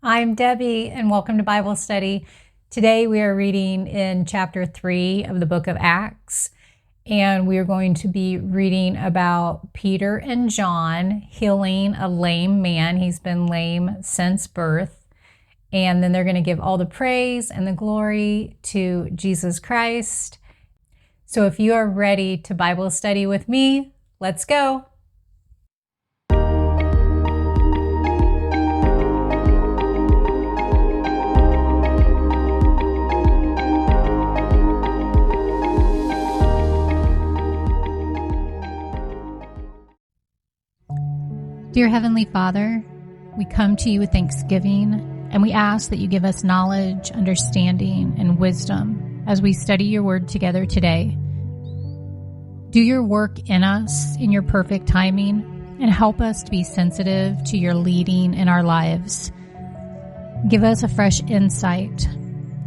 I'm Debbie, and welcome to Bible Study. Today we are reading in chapter 3 of the book of Acts, and we are going to be reading about Peter and John healing a lame man. He's been lame since birth, and then they're going to give all the praise and the glory to Jesus Christ. So if you are ready to Bible study with me, let's go. Dear Heavenly Father, we come to you with thanksgiving, and we ask that you give us knowledge, understanding, and wisdom as we study your word together today. Do your work in us in your perfect timing, and help us to be sensitive to your leading in our lives. Give us a fresh insight,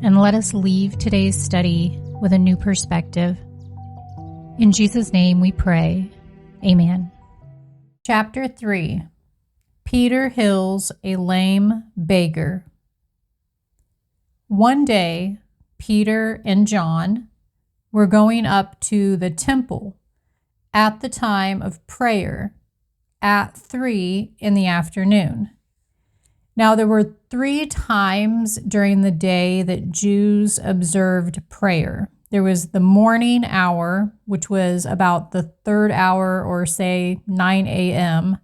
and let us leave today's study with a new perspective. In Jesus' name we pray. Amen. Chapter 3. Peter heals a lame beggar. One day, Peter and John were going up to the temple at the time of prayer at 3 in the afternoon. Now, there were 3 times during the day that Jews observed prayer. There was the morning hour, which was about the 3rd hour, or say 9 a.m.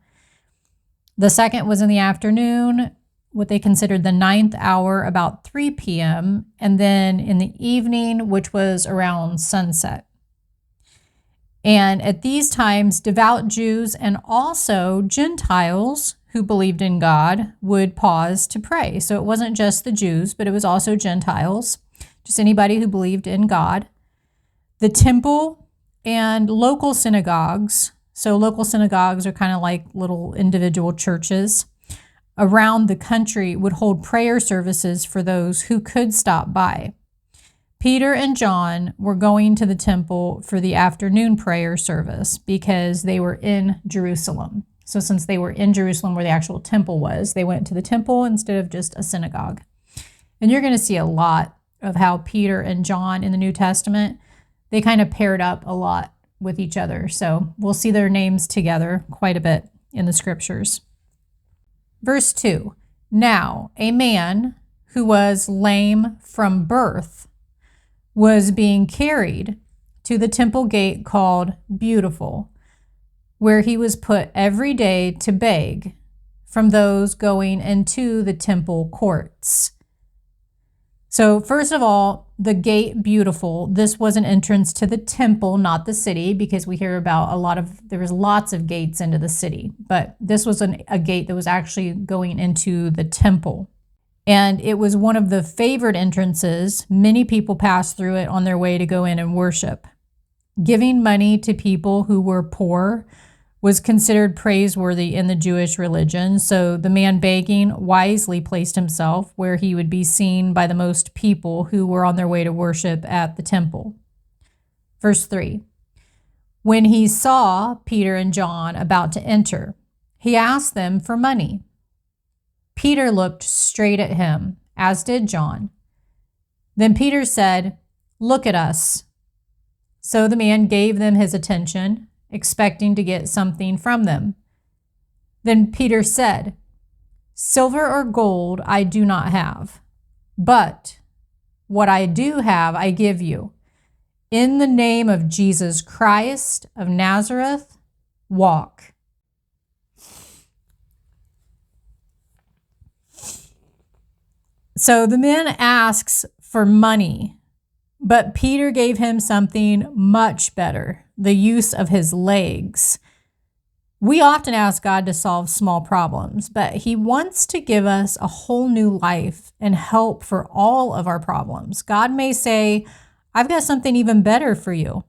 The second was in the afternoon, what they considered the 9th hour, about 3 p.m. And then in the evening, which was around sunset. And at these times, devout Jews and also Gentiles who believed in God would pause to pray. So it wasn't just the Jews, but it was also Gentiles. Just anybody who believed in God. The temple and local synagogues, so local synagogues are kind of like little individual churches around the country, would hold prayer services for those who could stop by. Peter and John were going to the temple for the afternoon prayer service because they were in Jerusalem. So since they were in Jerusalem where the actual temple was, they went to the temple instead of just a synagogue. And you're going to see a lot of how Peter and John in the New Testament, they kind of paired up a lot with each other. So we'll see their names together quite a bit in the scriptures. Verse 2, now a man who was lame from birth was being carried to the temple gate called Beautiful, where he was put every day to beg from those going into the temple courts. So first of all, the gate Beautiful, this was an entrance to the temple, not the city, because we hear about there was lots of gates into the city, but this was a gate that was actually going into the temple. And it was one of the favored entrances. Many people passed through it on their way to go in and worship. Giving money to people who were poor was considered praiseworthy in the Jewish religion, so the man begging wisely placed himself where he would be seen by the most people who were on their way to worship at the temple. Verse 3, when he saw Peter and John about to enter, he asked them for money. Peter looked straight at him, as did John. Then Peter said, "Look at us." So the man gave them his attention, expecting to get something from them. Then Peter said, "Silver or gold I do not have, but what I do have I give you. In the name of Jesus Christ of Nazareth, walk." So the man asks for money, but Peter gave him something much better, the use of his legs. We often ask God to solve small problems, but he wants to give us a whole new life and help for all of our problems. God may say, "I've got something even better for you."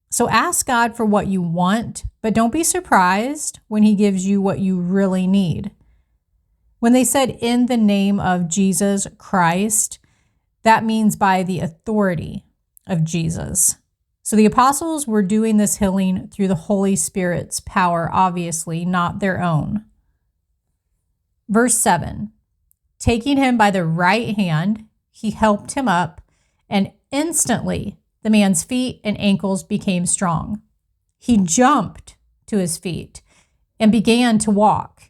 So ask God for what you want, but don't be surprised when he gives you what you really need. When they said in the name of Jesus Christ, that means by the authority of Jesus. So the apostles were doing this healing through the Holy Spirit's power, obviously, not their own. Verse 7, Taking him by the right hand, he helped him up, and instantly the man's feet and ankles became strong. He jumped to his feet and began to walk.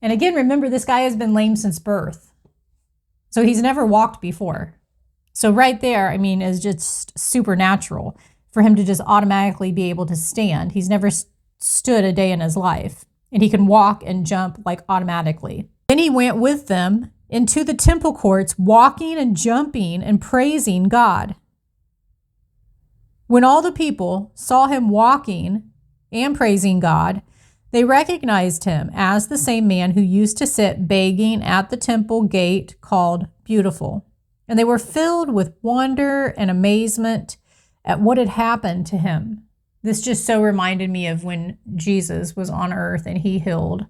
And again, remember, this guy has been lame since birth. So he's never walked before. So right there, is just supernatural for him to just automatically be able to stand. He's never stood a day in his life, and he can walk and jump like automatically. Then he went with them into the temple courts, walking and jumping and praising God. When all the people saw him walking and praising God, they recognized him as the same man who used to sit begging at the temple gate called Beautiful. And they were filled with wonder and amazement at what had happened to him. This just so reminded me of when Jesus was on earth and he healed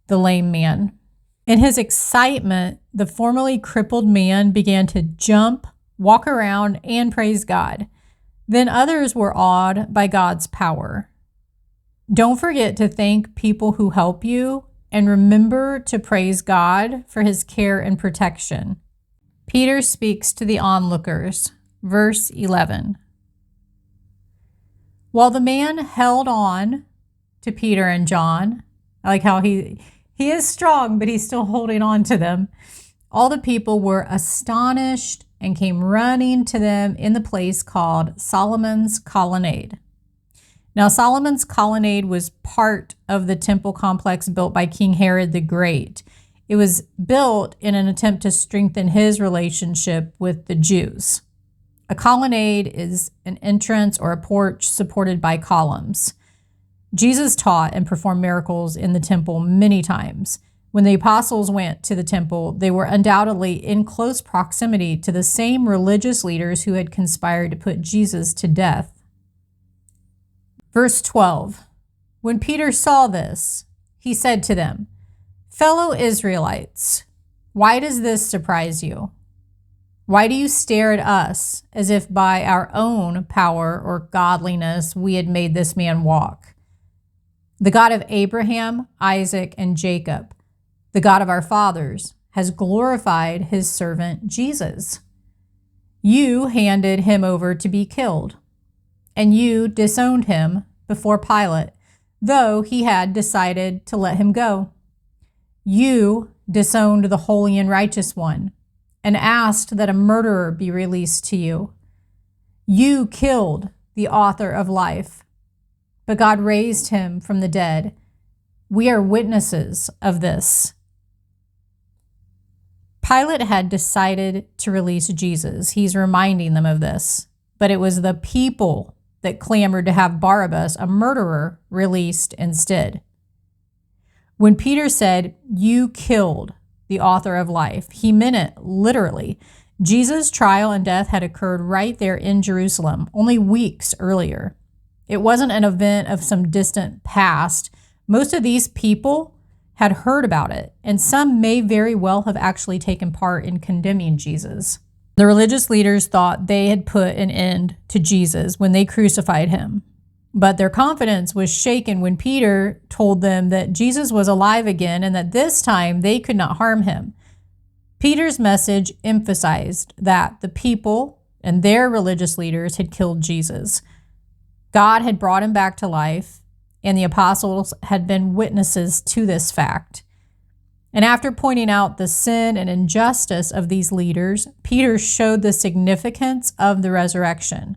the lame man. In his excitement, the formerly crippled man began to jump, walk around, and praise God. Then others were awed by God's power. Don't forget to thank people who help you, and remember to praise God for his care and protection. Peter speaks to the onlookers, verse 11. While the man held on to Peter and John, I like how he is strong, but he's still holding on to them. All the people were astonished and came running to them in the place called Solomon's Colonnade. Now, Solomon's Colonnade was part of the temple complex built by King Herod the Great. It was built in an attempt to strengthen his relationship with the Jews. A colonnade is an entrance or a porch supported by columns. Jesus taught and performed miracles in the temple many times. When the apostles went to the temple, they were undoubtedly in close proximity to the same religious leaders who had conspired to put Jesus to death. Verse 12, when Peter saw this, he said to them, "Fellow Israelites, why does this surprise you? Why do you stare at us as if by our own power or godliness we had made this man walk? The God of Abraham, Isaac, and Jacob, the God of our fathers, has glorified his servant Jesus. You handed him over to be killed, and you disowned him before Pilate, though he had decided to let him go. You disowned the holy and righteous one, and asked that a murderer be released to you. You killed the author of life, but God raised him from the dead. We are witnesses of this." Pilate had decided to release Jesus. He's reminding them of this. But it was the people that clamored to have Barabbas, a murderer, released instead. When Peter said, "You killed the author of life," he meant it literally. Jesus' trial and death had occurred right there in Jerusalem, only weeks earlier. It wasn't an event of some distant past. Most of these people had heard about it, and some may very well have actually taken part in condemning Jesus. The religious leaders thought they had put an end to Jesus when they crucified him. But their confidence was shaken when Peter told them that Jesus was alive again and that this time they could not harm him. Peter's message emphasized that the people and their religious leaders had killed Jesus. God had brought him back to life, and the apostles had been witnesses to this fact. And after pointing out the sin and injustice of these leaders, Peter showed the significance of the resurrection,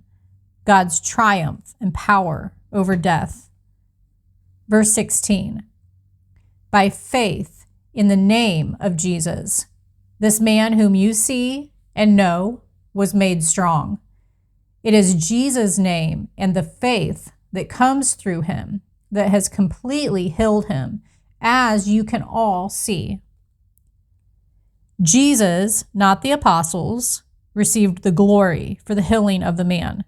God's triumph and power over death. Verse 16, by faith in the name of Jesus, this man whom you see and know was made strong. It is Jesus' name and the faith that comes through him that has completely healed him, as you can all see. Jesus, not the apostles, received the glory for the healing of the man.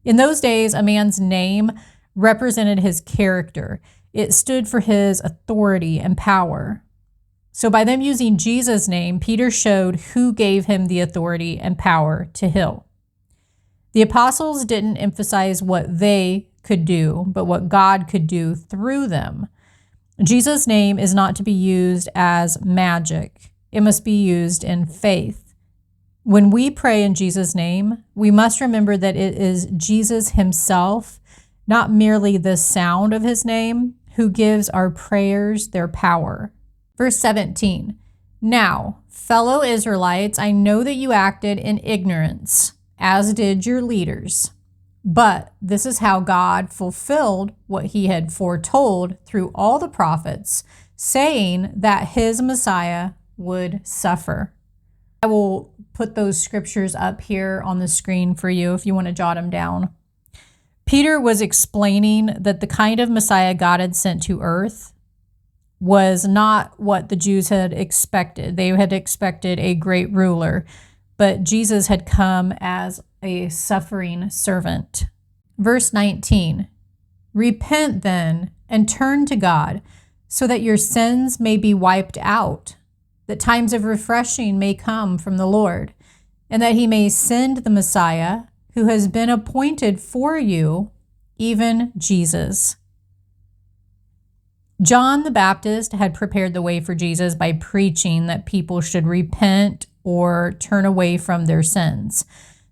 In those days, a man's name represented his character. It stood for his authority and power. So by them using Jesus' name, Peter showed who gave him the authority and power to heal. The apostles didn't emphasize what they could do, but what God could do through them. Jesus' name is not to be used as magic. It must be used in faith. When we pray in Jesus' name, we must remember that it is Jesus himself, not merely the sound of his name, who gives our prayers their power. Verse 17, now, fellow Israelites, I know that you acted in ignorance, as did your leaders. But this is how God fulfilled what he had foretold through all the prophets, saying that his Messiah would suffer. I will put those scriptures up here on the screen for you if you want to jot them down. Peter was explaining that the kind of Messiah God had sent to earth was not what the Jews had expected. They had expected a great ruler, but Jesus had come as a suffering servant. Verse 19, repent then and turn to God so that your sins may be wiped out, that times of refreshing may come from the Lord, and that he may send the Messiah who has been appointed for you, even Jesus. John the Baptist had prepared the way for Jesus by preaching that people should repent or turn away from their sins.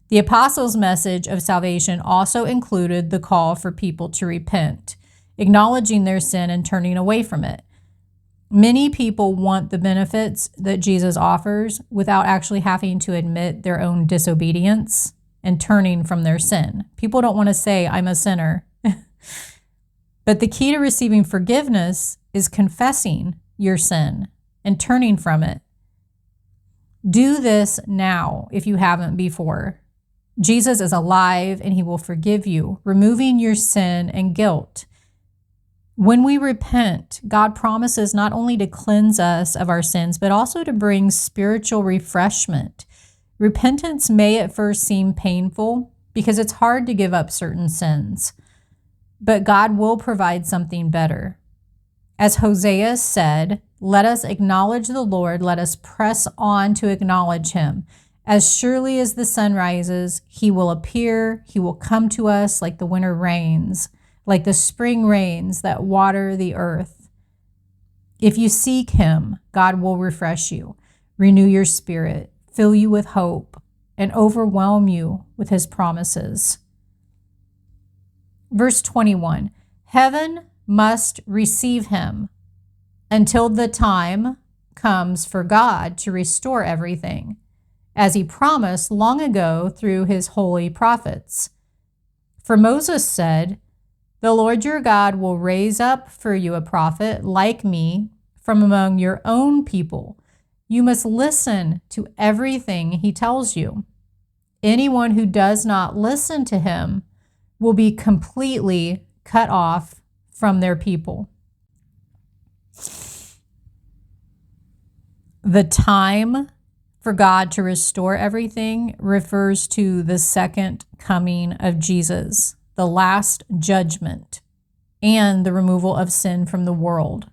The apostles' message of salvation also included the call for people to repent, acknowledging their sin and turning away from it. Many people want the benefits that Jesus offers without actually having to admit their own disobedience and turning from their sin. People don't want to say, I'm a sinner. But the key to receiving forgiveness is confessing your sin and turning from it. Do this now if you haven't before. Jesus is alive and he will forgive you, removing your sin and guilt. When we repent, God promises not only to cleanse us of our sins, but also to bring spiritual refreshment. Repentance may at first seem painful because it's hard to give up certain sins, but God will provide something better. As Hosea said, let us acknowledge the Lord, let us press on to acknowledge him. As surely as the sun rises, he will appear, he will come to us like the winter rains, like the spring rains that water the earth. If you seek him, God will refresh you, renew your spirit, fill you with hope, and overwhelm you with his promises. Verse 21, heaven must receive him until the time comes for God to restore everything, as he promised long ago through his holy prophets. For Moses said, the Lord your God will raise up for you a prophet like me from among your own people. You must listen to everything he tells you. Anyone who does not listen to him will be completely cut off from their people. The time for God to restore everything refers to the second coming of Jesus, the last judgment, and the removal of sin from the world.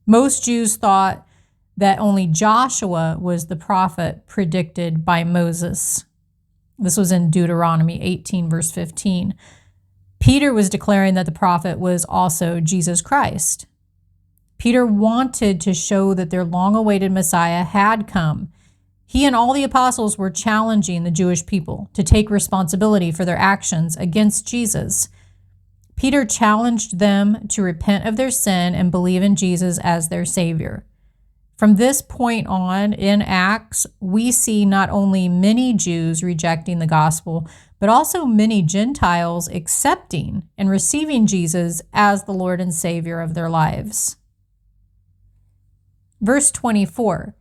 Most Jews thought that only Joshua was the prophet predicted by Moses. This was in Deuteronomy 18, verse 15. Peter was declaring that the prophet was also Jesus Christ. Peter wanted to show that their long-awaited Messiah had come. He and all the apostles were challenging the Jewish people to take responsibility for their actions against Jesus. Peter challenged them to repent of their sin and believe in Jesus as their Savior. From this point on in Acts, we see not only many Jews rejecting the gospel, but also many Gentiles accepting and receiving Jesus as the Lord and Savior of their lives. Verse 24,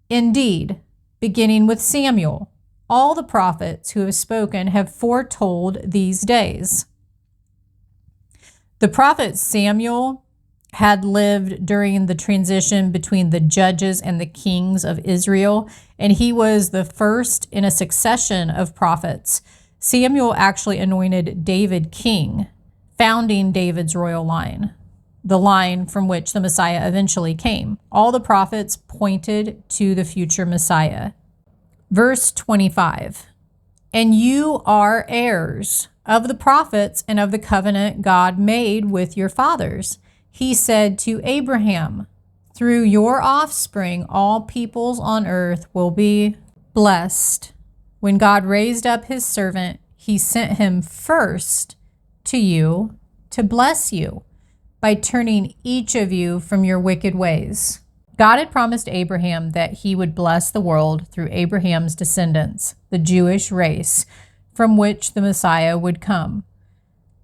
indeed, beginning with Samuel, all the prophets who have spoken have foretold these days. The prophet Samuel had lived during the transition between the judges and the kings of Israel, and he was the first in a succession of prophets. Samuel actually anointed David king, founding David's royal line, the line from which the Messiah eventually came. All the prophets pointed to the future Messiah. Verse 25, and you are heirs of the prophets and of the covenant God made with your fathers. He said to Abraham, Through your offspring, all peoples on earth will be blessed. When God raised up his servant, he sent him first to you to bless you by turning each of you from your wicked ways. God had promised Abraham that he would bless the world through Abraham's descendants, the Jewish race, from which the Messiah would come.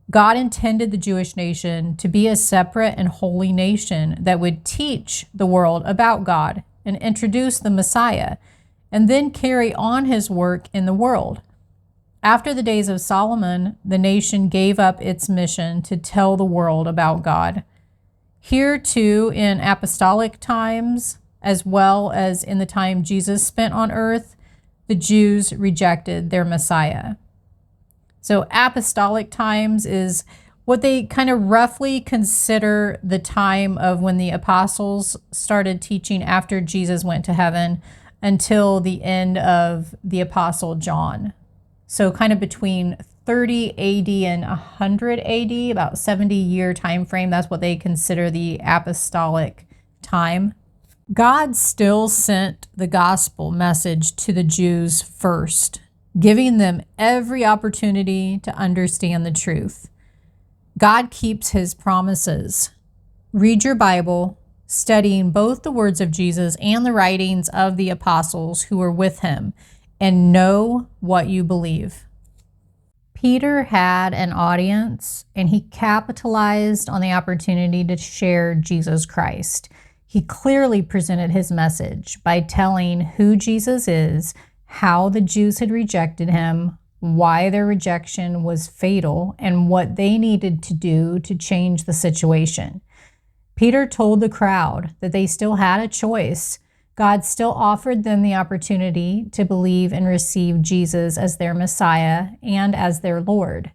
God intended the Jewish nation to be a separate and holy nation that would teach the world about God and introduce the Messiah, and then carry on his work in the world. After the days of Solomon, the nation gave up its mission to tell the world about God. Here too, in apostolic times, as well as in the time Jesus spent on earth, the Jews rejected their Messiah. So apostolic times is what they kind of roughly consider the time of when the apostles started teaching after Jesus went to heaven until the end of the apostle John. So kind of between 30 AD and 100 AD, about 70-year time frame. That's what they consider the apostolic time. God still sent the gospel message to the Jews first, giving them every opportunity to understand the truth. God keeps his promises. Read your Bible, studying both the words of Jesus and the writings of the apostles who were with him, and know what you believe. Peter had an audience, and he capitalized on the opportunity to share Jesus Christ. He clearly presented his message by telling who Jesus is, how the Jews had rejected him, why their rejection was fatal, and what they needed to do to change the situation. Peter told the crowd that they still had a choice. God still offered them the opportunity to believe and receive Jesus as their Messiah and as their Lord.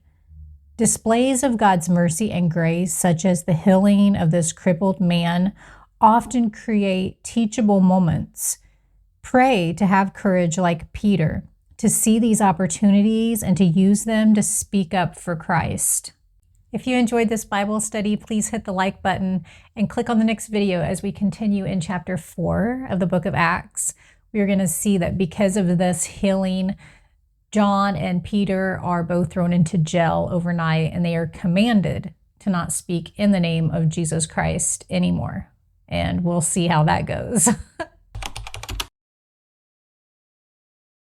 Displays of God's mercy and grace, such as the healing of this crippled man, often create teachable moments. Pray to have courage like Peter, to see these opportunities and to use them to speak up for Christ. If you enjoyed this Bible study, please hit the like button and click on the next video as we continue in chapter 4 of the book of Acts. We are going to see that because of this healing, John and Peter are both thrown into jail overnight, and they are commanded to not speak in the name of Jesus Christ anymore. And we'll see how that goes.